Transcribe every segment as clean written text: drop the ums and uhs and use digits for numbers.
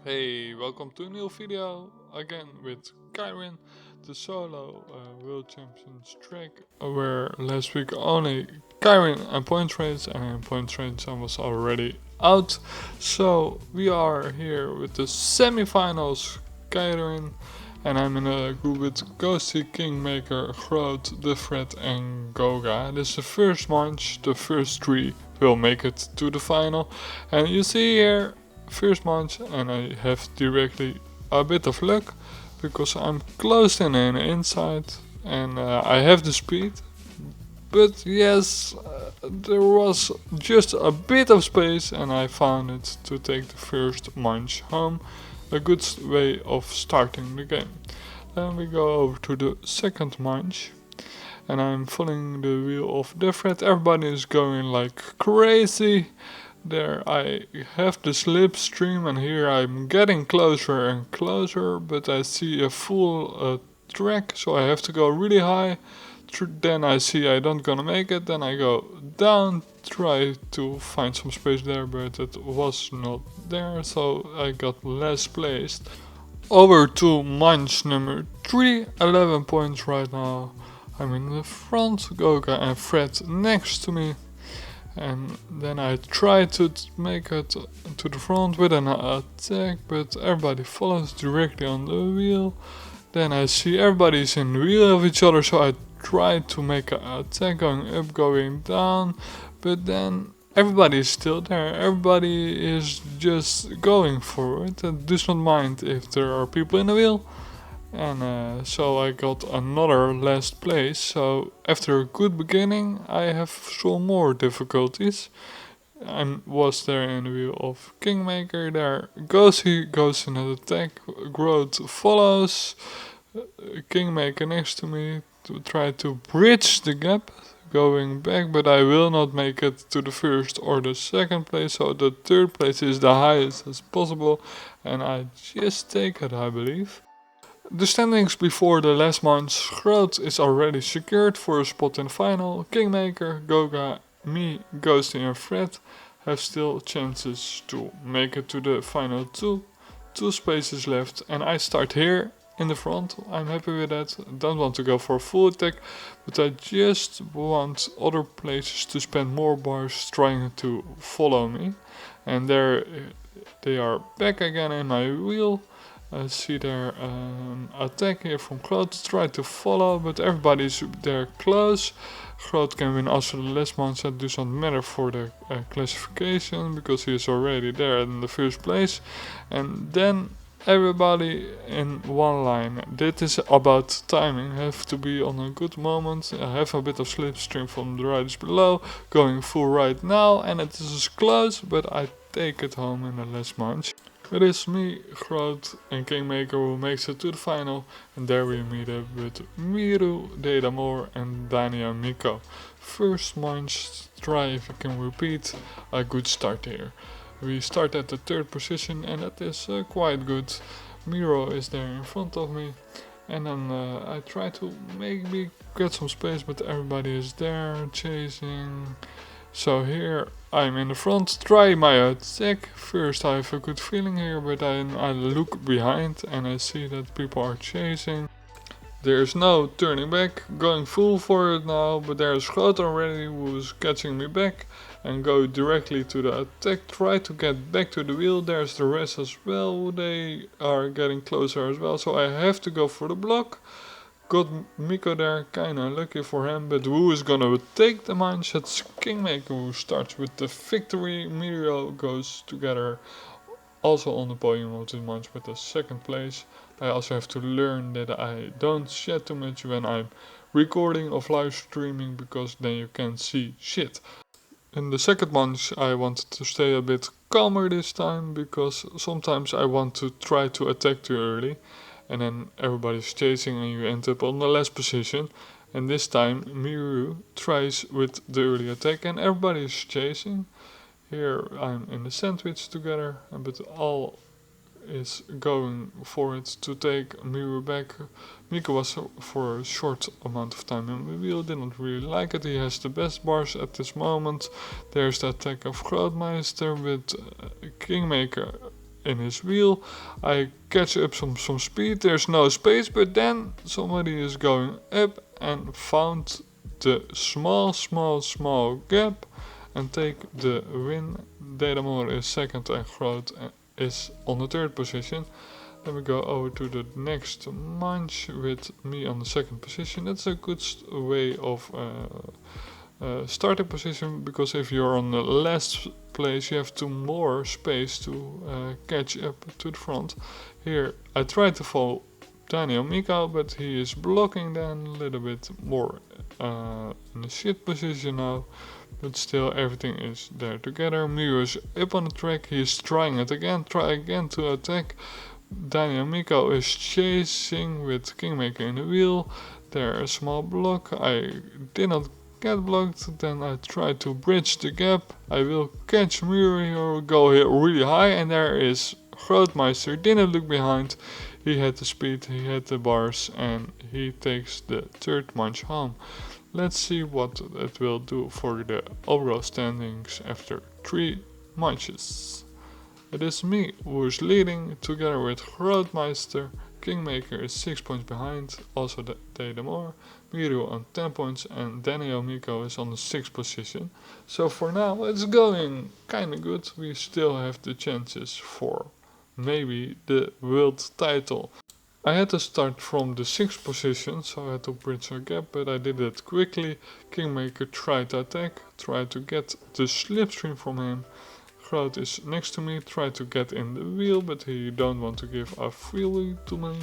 Hey, welcome to a new video again with Keirin, the solo World Champions track, where last week only Keirin and Point Trades and Point Trades was already out. So we are here with the semi-finals, Keirin, and I'm in a group with Ghosty, Kingmaker, Groot, The Threat and Goga. This is the first match, the first three will make it to the final. And you see here first match and I have directly a bit of luck because I'm close in the inside and I have the speed. But yes, there was just a bit of space and I found it to take the first match home. A good way of starting the game. Then we go over to the second match and I'm following the wheel of the threat. Everybody is going like crazy. There I have the slipstream and here I'm getting closer and closer, but I see a full track, so I have to go really high. Then I see I don't gonna make it, then I go down, try to find some space there, but it was not there, so I got less placed. Over to match number 3, 11 points right now. I'm in the front, Goga and Fred next to me. And then I try to make it to the front with an attack, but everybody follows directly on the wheel. Then I see everybody's in the wheel of each other, so I try to make an attack going up, going down, but then everybody is still there. Everybody is just going for it and does not mind if there are people in the wheel. And so I got another last place. So after a good beginning, I have some more difficulties. I was there in the wheel of Kingmaker. There he goes in an attack. Groot follows. Kingmaker next to me to try to bridge the gap. Going back, but I will not make it to the first or the second place. So the third place is the highest as possible, and I just take it, I believe. The standings before the last match, Groot is already secured for a spot in the final. Kingmaker, Goga, me, Ghosty and Fred have still chances to make it to the final two. Two spaces left and I start here in the front. I'm happy with that. Don't want to go for a full attack, but I just want other places to spend more bars trying to follow me. And there they are back again in my wheel. I see their attack here from Groot, try to follow, but everybody's there close. Groot can win also the last month, that does not matter for the classification because he is already there in the first place. And then everybody in one line. This is about timing, have to be on a good moment. I have a bit of slipstream from the riders below, going full right now, and it is close, but I take it home in the last match. It is me, Groot and Kingmaker who makes it to the final, and there we meet up with Miru, Dedamore and Dania Miko. First match, try if you can repeat a good start here. We start at the third position and that is quite good. Miro is there in front of me, and then I try to maybe get some space, but everybody is there chasing. So here I'm in the front, try my attack. First I have a good feeling here, but then I look behind and I see that people are chasing. There's no turning back, going full for it now, but there's Groot already who's catching me back and go directly to the attack, try to get back to the wheel. There's the rest as well, they are getting closer as well, so I have to go for the block. Got Miko there, kinda lucky for him, but who is gonna take the match? It's Kingmaker who starts with the victory. Miro goes together also on the podium of this match with the second place. I also have to learn that I don't chat too much when I'm recording or live streaming because then you can't see shit. In the second match I wanted to stay a bit calmer this time because sometimes I want to try to attack too early and then everybody's chasing and you end up on the last position. And this time Miru tries with the early attack and everybody's chasing. Here I'm in the sandwich together, but all is going for it to take Miru back. Miko was for a short amount of time in the wheel, didn't really like it. He has the best bars at this moment. There's the attack of Grootmeister with Kingmaker in his wheel. I catch up some speed. There's no space, but then somebody is going up and found the small gap and take the win. Dedamore is second and Groot is on the third position. Then we go over to the next manche with me on the second position. That's a good way of starting position, because if you're on the last place you have more space to catch up to the front. Here I try to follow Daniel Miko, but he is blocking then a little bit more in the shit position now, but still everything is there together. Miu is up on the track, he is trying it again, try again to attack. Daniel Miko is chasing with Kingmaker in the wheel. There a small block, I did not get blocked, then I try to bridge the gap. I will catch Miu, or go here really high, and there is Grootmeister, didn't look behind. He had the speed, he had the bars, and he takes the third manche home. Let's see what it will do for the overall standings after 3 manches. It is me who is leading together with Grootmeister. Kingmaker is 6 points behind, also Dedamore. Miru on 10 points, and Daniel Miko is on the 6th position. So for now it's going kinda good. We still have the chances for maybe the world title. I had to start from the 6th position, so I had to bridge a gap, but I did it quickly. Kingmaker tried to attack, tried to get the slipstream from him. Groot is next to me, tried to get in the wheel, but he don't want to give a freeway to me.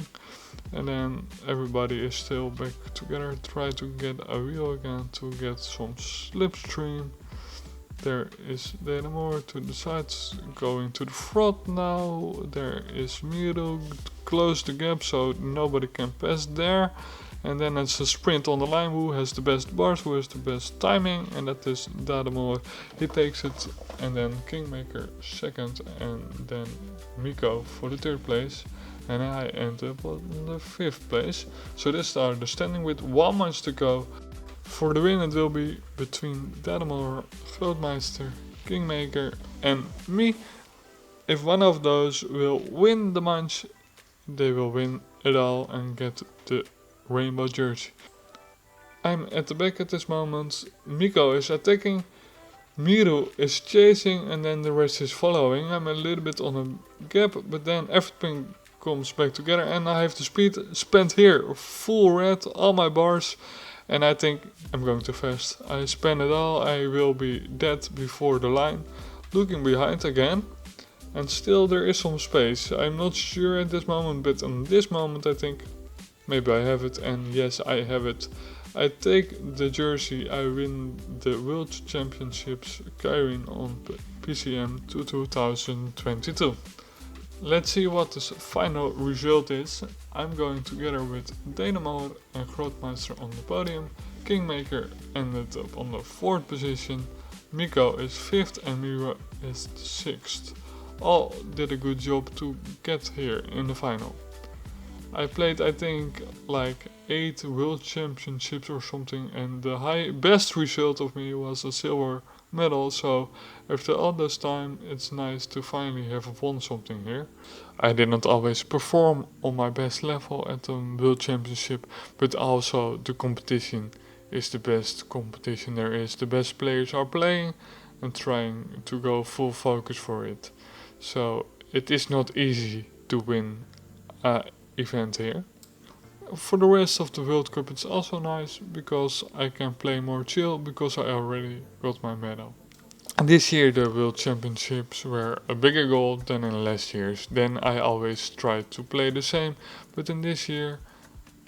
And then everybody is still back together, try to get a wheel again to get some slipstream. There is Dedamore to the sides, going to the front now. There is Miro, close the gap so nobody can pass there. And then it's a sprint on the line, who has the best bars, who has the best timing, and that is Dedamore. He takes it, and then Kingmaker second, and then Miko for the third place. And I end up on the 5th place. So this are the standing with 1 match to go. For the win it will be between Dedamore, Grootmeister, Kingmaker and me. If one of those will win the match, they will win it all and get the rainbow jersey. I'm at the back at this moment. Miko is attacking, Miru is chasing, and then the rest is following. I'm a little bit on a gap, but then everything comes back together and I have the speed spent here, full red, all my bars, and I think I'm going too fast. I spend it all, I will be dead before the line. Looking behind again, and still there is some space. I'm not sure at this moment, but in this moment I think maybe I have it, and yes, I have it. I take the jersey, I win the World Championships Keirin on PCM 2022. Let's see what the final result is. I'm going together with Dedamore and Grootmeister on the podium. Kingmaker ended up on the 4th position. Miko is 5th and Mira is 6th. All did a good job to get here in the final. I played I think like 8 World Championships or something, and the best result of me was a silver medal, so after all this time it's nice to finally have won something here. I did not always perform on my best level at the World Championship, but also the competition is the best competition there is. The best players are playing and trying to go full focus for it. So it is not easy to win an event here. For the rest of the World Cup it's also nice because I can play more chill because I already got my medal. This year the World Championships were a bigger goal than in last years. Then I always tried to play the same, but in this year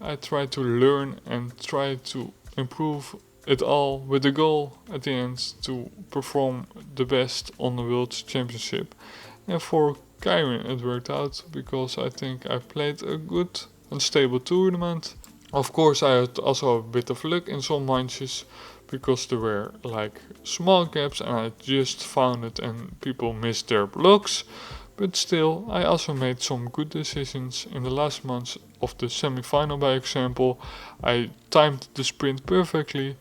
I tried to learn and try to improve it all with the goal at the end to perform the best on the World Championship. And for Keirin it worked out because I think I played a good and stable tournament. Of course I had also a bit of luck in some matches because there were like small gaps and I just found it and people missed their blocks. But still I also made some good decisions in the last months of the semi-final. By example, I timed the sprint perfectly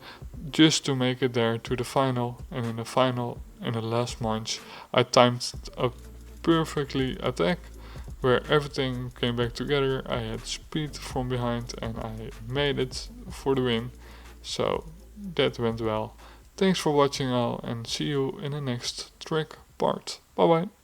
just to make it there to the final, and in the final in the last match I timed up perfectly attack, where everything came back together. I had speed from behind and I made it for the win. So that went well. Thanks for watching all and see you in the next track part. Bye bye.